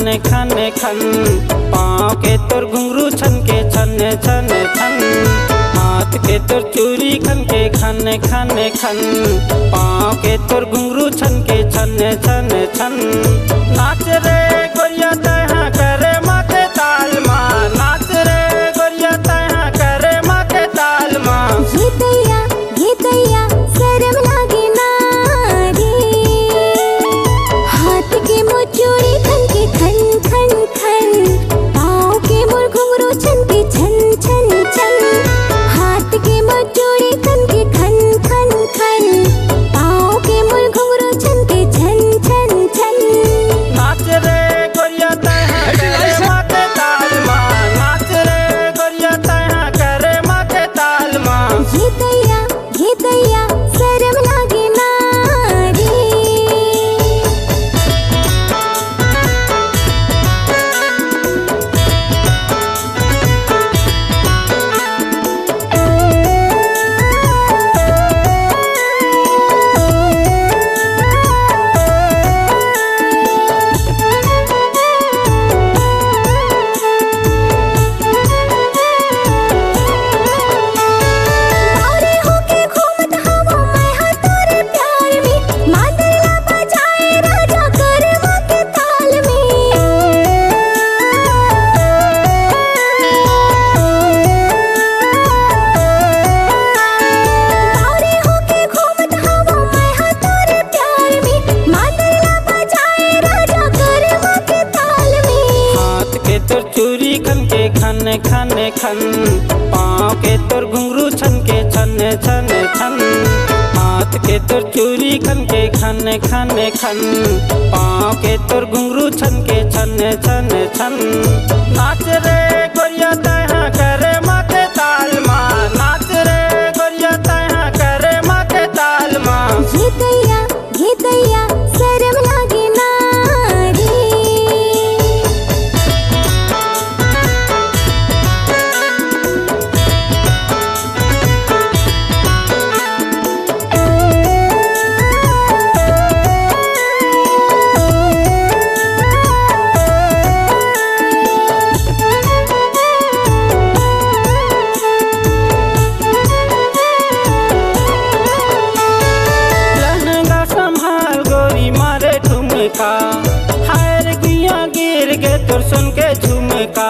खन खन, पाँव के तोर घुंघरू छन के छन छन छन, हाथ के तोर चूड़ी खन के खन खन खन, पाँव के तोर घुंघरू छन के छन छन छन। नाच रे गोरिया तहाँ करे माँ के ताल माँ, नाच रे गोरिया तहाँ करे माँ के ताल माँ। ये दैया शर्म लागे ना रे, हाथ के मोर चूड़ी खन के खन खन खन, पाँव के मोर घुंघरू छन के छन छन छन, हाथ के मोर चूड़ी खन के खन खन खन, पाँव के मोर घुंघरू छन के छन छन छन। नाच रे गोरिया तहाँ करे माँ के ताल माँ, नाच रे गोरिया तहाँ करे माँ के ताल माँ। ये दैया शर्म लागे ना रे। चूड़ी खन के खन खन खन, पाँव के तोर घुंघरू छन के छन छन छन, हाथ के तोर चूड़ी खन के खन खन खन, पाँव के तोर घुंघरू छन के छन छन छन। नाच रे गोरिया तहाँ करे माँ के ताल माँ, नाच रे गोरिया तहाँ करे माँ के ताल माँ। ये दैया शर्म लागे ना रे। हायर गुइया गिर गे तोर सुन के झुमका,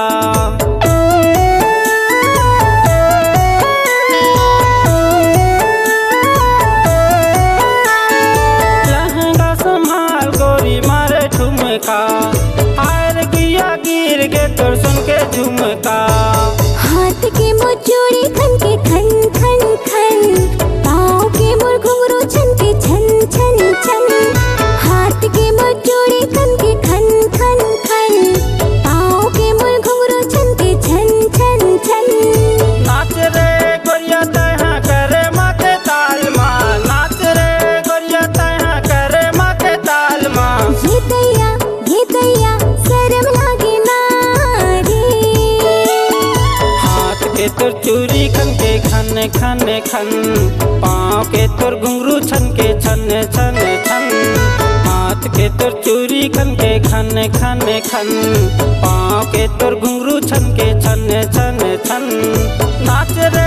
लहंगा संभाल गोरी मारे ठुमका, हायर गुइया गिर गे तोर सुन के झुमका। हाथ के मोर चूड़ी खन के खन खन खन, पाँव के मोर घुंघरू छन के छन छन छन, हाथ के मोर चूड़ी खन के खन खन खन, पाँव के मोर घुंघरू छन के छन छन छन। नाच रे गोरिया तहाँ करे माँ के ताल माँ, नाच रे गोरिया तहाँ करे माँ के ताल माँ। ये दैया शर्म लागे ना रे। हाथ के तोर चूड़ी खन के खन खन खन, पाँव के तोर घुंघरू छन के छन छन छन, हाथ के तोर चूड़ी खन के खन खन खन, पाँव के तोर घुंघरू छन के छन छन छन। नाच रे